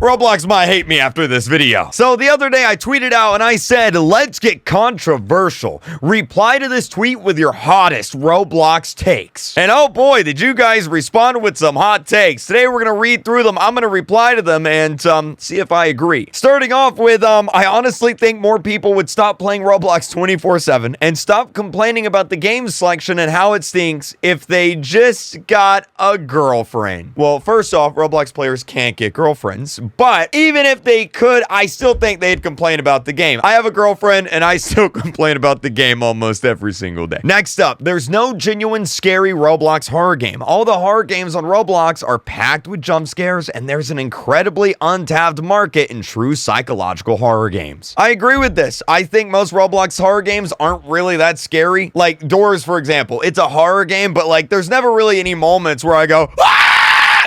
Roblox might hate me after this video. So the other day I tweeted out and I said, let's get controversial. Reply to this tweet with your hottest Roblox takes. And oh boy, did you guys respond with some hot takes. Today we're going to read through them. I'm going to reply to them and see if I agree. Starting off with, I honestly think more people would stop playing Roblox 24/7 and stop complaining about the game selection and how it stinks if they just got a girlfriend. Well, first off, Roblox players can't get girlfriends, but even if they could, I still think they'd complain about the game. I have a girlfriend and I still complain about the game almost every single day. Next up, there's no genuine scary Roblox horror game. All the horror games on Roblox are packed with jump scares, and there's an incredibly untapped market in true psychological horror games. I agree with this. I think most Roblox horror games aren't really that scary. Like Doors, for example. It's a horror game, but like there's never really any moments where I go, "Ah!"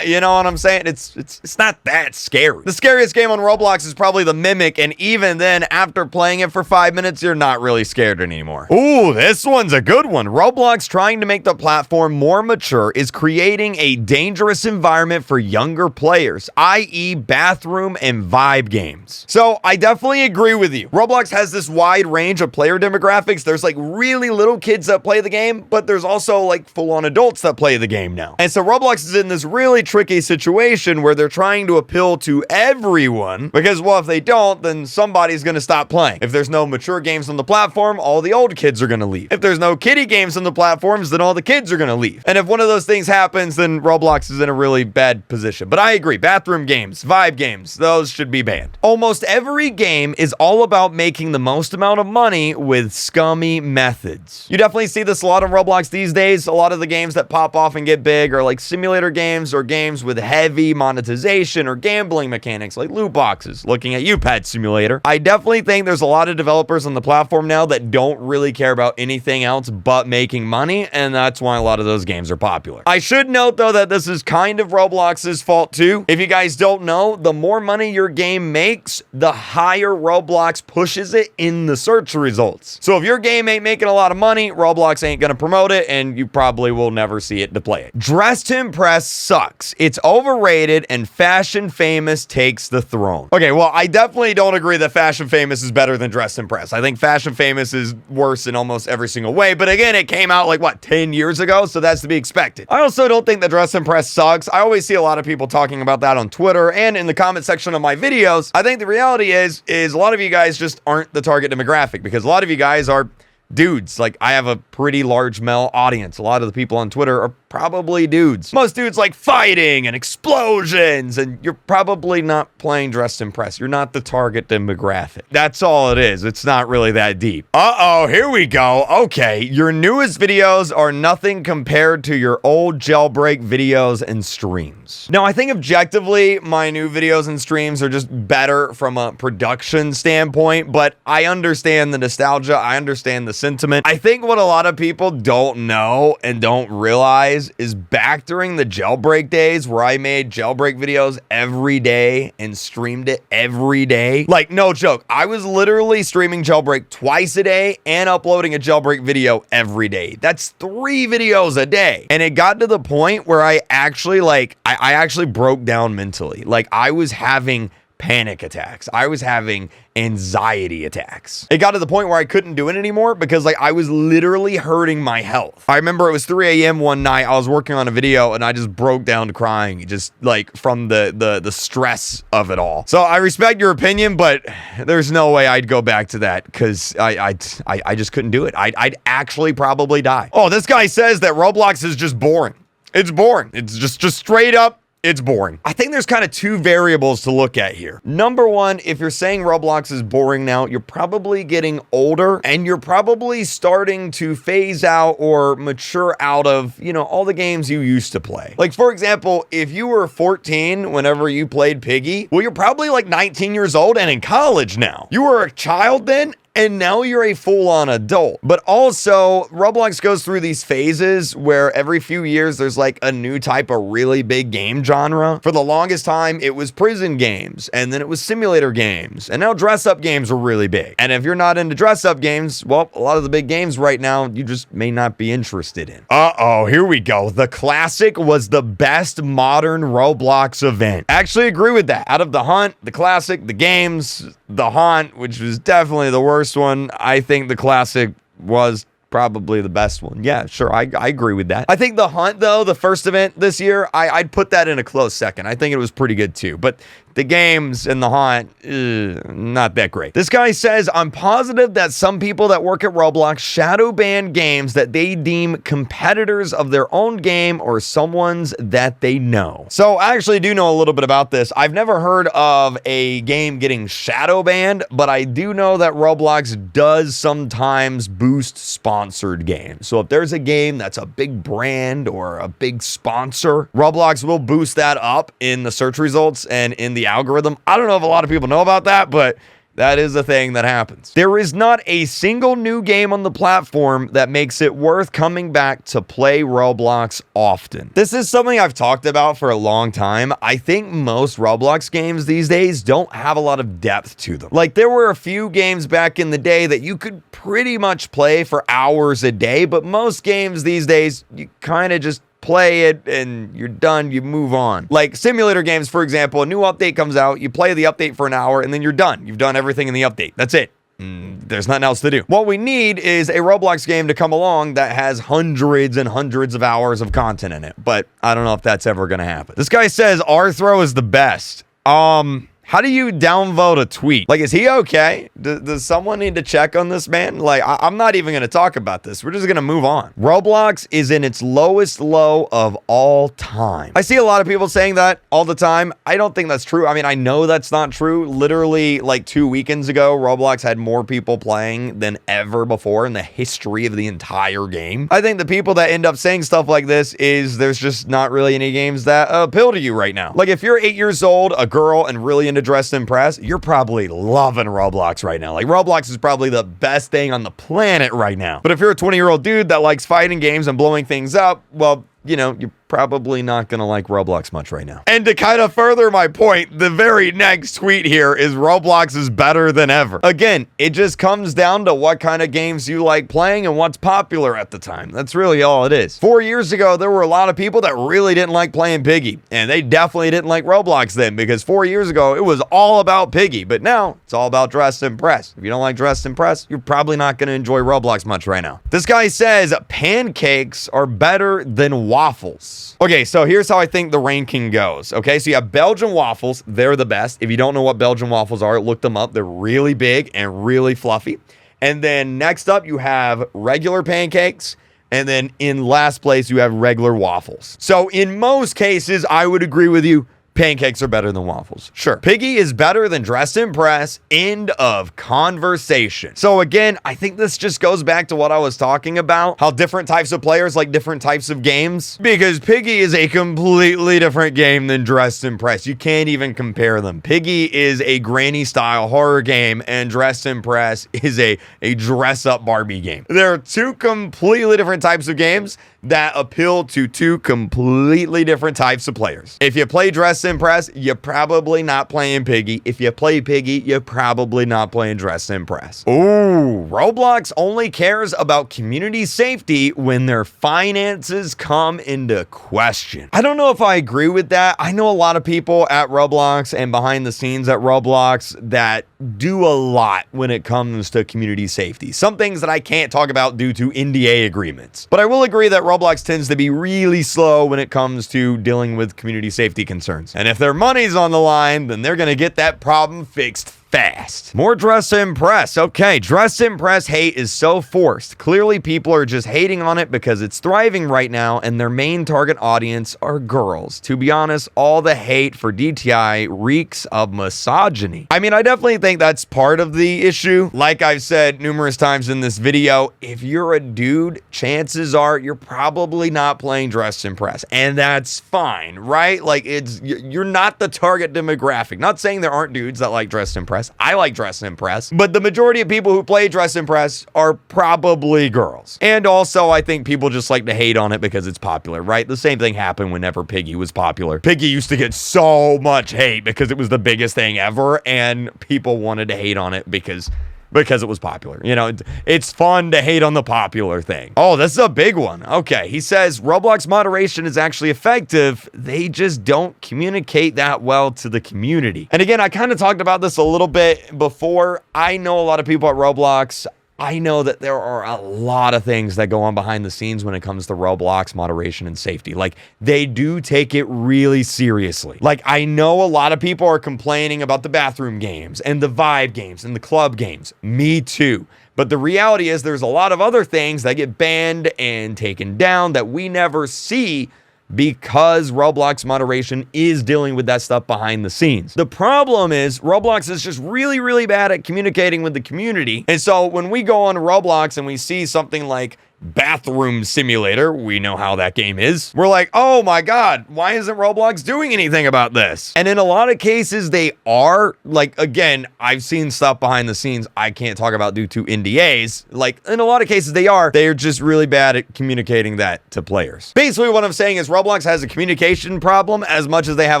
You know what I'm saying? It's not that scary. The scariest game on Roblox is probably the Mimic, and even then, after playing it for 5 minutes, you're not really scared anymore. Ooh, this one's a good one. Roblox trying to make the platform more mature is creating a dangerous environment for younger players, i.e. bathroom and vibe games. So I definitely agree with you. Roblox has this wide range of player demographics. There's like really little kids that play the game, but there's also like full-on adults that play the game now. And so Roblox is in this really tricky situation where they're trying to appeal to everyone because, well, if they don't, then somebody's going to stop playing. If there's no mature games on the platform, all the old kids are going to leave. If there's no kiddie games on the platforms, then all the kids are going to leave. And if one of those things happens, then Roblox is in a really bad position. But I agree, bathroom games, vibe games, those should be banned. Almost every game is all about making the most amount of money with scummy methods. You definitely see this a lot on Roblox these days. A lot of the games that pop off and get big are like simulator games or games with heavy monetization or gambling mechanics like loot boxes. Looking at you, Pet Simulator. I definitely think there's a lot of developers on the platform now that don't really care about anything else but making money, and that's why a lot of those games are popular. I should note though that this is kind of Roblox's fault too. If you guys don't know, the more money your game makes, the higher Roblox pushes it in the search results. So if your game ain't making a lot of money, Roblox ain't gonna promote it, and you probably will never see it to play it. Dress to Impress sucks. It's overrated, and Fashion Famous takes the throne. Okay, well, I definitely don't agree that Fashion Famous is better than Dress to Impress. I think Fashion Famous is worse in almost every single way, but again, it came out like, what, 10 years ago? So that's to be expected. I also don't think that Dress to Impress sucks. I always see a lot of people talking about that on Twitter and in the comment section of my videos. I think the reality is a lot of you guys just aren't the target demographic because a lot of you guys are dudes. Like, I have a pretty large male audience. A lot of the people on Twitter are probably dudes. Most dudes like fighting and explosions, and you're probably not playing Dress to Impress. You're not the target demographic. That's all it is. It's not really that deep. Uh-oh, here we go. Okay, your newest videos are nothing compared to your old Jailbreak videos and streams. Now, I think objectively, my new videos and streams are just better from a production standpoint, but I understand the nostalgia. I understand the sentiment. I think what a lot of people don't know and don't realize is back during the Jailbreak days where I made Jailbreak videos every day and streamed it every day. Like, no joke. I was literally streaming Jailbreak twice a day and uploading a Jailbreak video every day. That's 3 videos a day. And it got to the point where I actually I actually broke down mentally. Like, I was having panic attacks. I was having anxiety attacks. It got to the point where I couldn't do it anymore because like I was literally hurting my health. I remember it was 3 a.m. one night. I was working on a video and I just broke down to crying, just like from the stress of it all. So I respect your opinion, but there's no way I'd go back to that because I just couldn't do it. I'd actually probably die. Oh, this guy says that Roblox is just boring. It's boring. It's just straight up. It's boring. I think there's kind of 2 variables to look at here. Number one, if you're saying Roblox is boring now, you're probably getting older and you're probably starting to phase out or mature out of, you know, all the games you used to play. Like, for example, if you were 14 whenever you played Piggy, well, you're probably like 19 years old and in college now. You were a child then and now you're a full-on adult. But also, Roblox goes through these phases where every few years there's like a new type of really big game genre. For the longest time, it was prison games, and then it was simulator games, and now dress-up games are really big. And if you're not into dress-up games, well, a lot of the big games right now, you just may not be interested in. Uh-oh, here we go. The Classic was the best modern Roblox event. I actually agree with that. Out of the Hunt, the Classic, the games, the Haunt, which was definitely the worst one, I think the Classic was probably the best one. Yeah, sure, I agree with that. I think the Hunt, though, the first event this year, I'd put that in a close second. I think it was pretty good, too. But the games and the Haunt, not that great. This guy says, I'm positive that some people that work at Roblox shadow ban games that they deem competitors of their own game or someone's that they know. So I actually do know a little bit about this. I've never heard of a game getting shadow banned, but I do know that Roblox does sometimes boost sponsored games. So if there's a game that's a big brand or a big sponsor, Roblox will boost that up in the search results and in the algorithm. I don't know if a lot of people know about that, but that is a thing that happens. There is not a single new game on the platform that makes it worth coming back to play Roblox often. This is something I've talked about for a long time. I think most Roblox games these days don't have a lot of depth to them. Like, there were a few games back in the day that you could pretty much play for hours a day, but most games these days, you kind of just play it and you're done, you move on. Like simulator games, for example, a new update comes out, you play the update for an hour, and then you're done. You've done everything in the update. That's it. There's nothing else to do. What we need is a Roblox game to come along that has hundreds and hundreds of hours of content in it, but I don't know if that's ever gonna happen. This guy says Arthro is the best. How do you downvote a tweet? Like, is he okay? Does someone need to check on this man? Like, I'm not even going to talk about this. We're just going to move on. Roblox is in its lowest low of all time. I see a lot of people saying that all the time. I don't think that's true. I mean, I know that's not true. Literally, like 2 weekends ago, Roblox had more people playing than ever before in the history of the entire game. I think the people that end up saying stuff like this is there's just not really any games that appeal to you right now. Like, if you're 8 years old, a girl, and really into Dress to Impress, you're probably loving Roblox right now. Like, Roblox is probably the best thing on the planet right now. But if you're a 20-year-old dude that likes fighting games and blowing things up, well, you know, you're probably not gonna like Roblox much right now. And to kind of further my point, the very next tweet here is Roblox is better than ever. Again, it just comes down to what kind of games you like playing and what's popular at the time. That's really all it is. 4 years ago, there were a lot of people that really didn't like playing Piggy, and they definitely didn't like Roblox then, because 4 years ago, it was all about Piggy, but now it's all about Dress to Impress. If you don't like Dress to Impress, you're probably not gonna enjoy Roblox much right now. This guy says pancakes are better than waffles. Okay, so here's how I think the ranking goes. Okay, so you have Belgian waffles. They're the best. If you don't know what Belgian waffles are, look them up. They're really big and really fluffy. And then next up, you have regular pancakes. And then in last place, you have regular waffles. So in most cases, I would agree with you. Pancakes are better than waffles. Sure. Piggy is better than Dress to Impress. End of conversation. So again, I think this just goes back to what I was talking about, how different types of players like different types of games, because Piggy is a completely different game than Dress to Impress. You can't even compare them. Piggy is a granny style horror game, and Dress to Impress is a dress up Barbie game. There are two completely different types of games that appeal to two completely different types of players. If you play Dress to Impress, you're probably not playing Piggy. If you play Piggy, you're probably not playing Dress to Impress. Ooh, Roblox only cares about community safety when their finances come into question. I don't know if I agree with that. I know a lot of people at Roblox and behind the scenes at Roblox that do a lot when it comes to community safety. Some things that I can't talk about due to NDA agreements. But I will agree that Roblox tends to be really slow when it comes to dealing with community safety concerns. And if their money's on the line, then they're gonna get that problem fixed fast. More Dress to Impress. Okay, Dress to Impress hate is so forced. Clearly, people are just hating on it because it's thriving right now and their main target audience are girls. To be honest, all the hate for DTI reeks of misogyny. I mean, I definitely think that's part of the issue. Like I've said numerous times in this video, if you're a dude, chances are you're probably not playing Dress to Impress, and that's fine, right? Like, you're not the target demographic. Not saying there aren't dudes that like Dress to Impress. Impress. I like Dress Impress. But the majority of people who play Dress Impress are probably girls. And also, I think people just like to hate on it because it's popular, right? The same thing happened whenever Piggy was popular. Piggy used to get so much hate because it was the biggest thing ever, and people wanted to hate on it because it was popular. You know, it's fun to hate on the popular thing. Oh, this is a big one. Okay, he says Roblox moderation is actually effective. They just don't communicate that well to the community. And again, I kind of talked about this a little bit before. I know a lot of people at Roblox. I know that there are a lot of things that go on behind the scenes when it comes to Roblox moderation and safety. Like, they do take it really seriously. Like, I know a lot of people are complaining about the bathroom games and the vibe games and the club games. Me too. But the reality is there's a lot of other things that get banned and taken down that we never see because Roblox moderation is dealing with that stuff behind the scenes. The problem is Roblox is just really, really bad at communicating with the community. And so when we go on Roblox and we see something like Bathroom Simulator, we know how that game is. We're like, oh my God, why isn't Roblox doing anything about this? And in a lot of cases, they are. Like, again, I've seen stuff behind the scenes I can't talk about due to NDAs. Like, in a lot of cases, they are. They're just really bad at communicating that to players. Basically, what I'm saying is Roblox has a communication problem as much as they have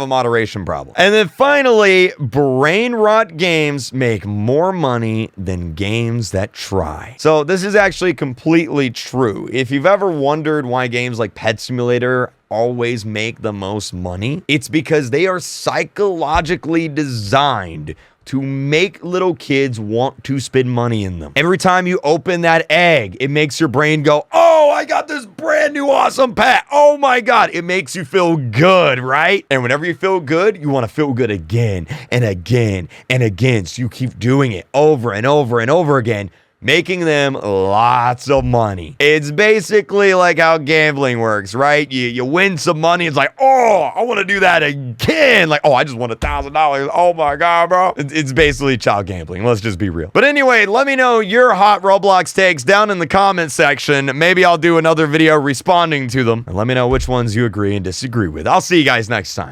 a moderation problem. And then finally, brain rot games make more money than games that try. So this is actually completely true. If you've ever wondered why games like Pet Simulator always make the most money, it's because they are psychologically designed to make little kids want to spend money in them. Every time you open that egg, it makes your brain go, oh, I got this brand new awesome pet. Oh my God. It makes you feel good, right? And whenever you feel good, you want to feel good again and again and again. So you keep doing it over and over and over again, making them lots of money. It's basically like how gambling works, right? You win some money. It's like, oh, I want to do that again. Like, oh, I just won $1,000. Oh my God, bro. It's basically child gambling. Let's just be real. But anyway, let me know your hot Roblox takes down in the comment section. Maybe I'll do another video responding to them. And let me know which ones you agree and disagree with. I'll see you guys next time.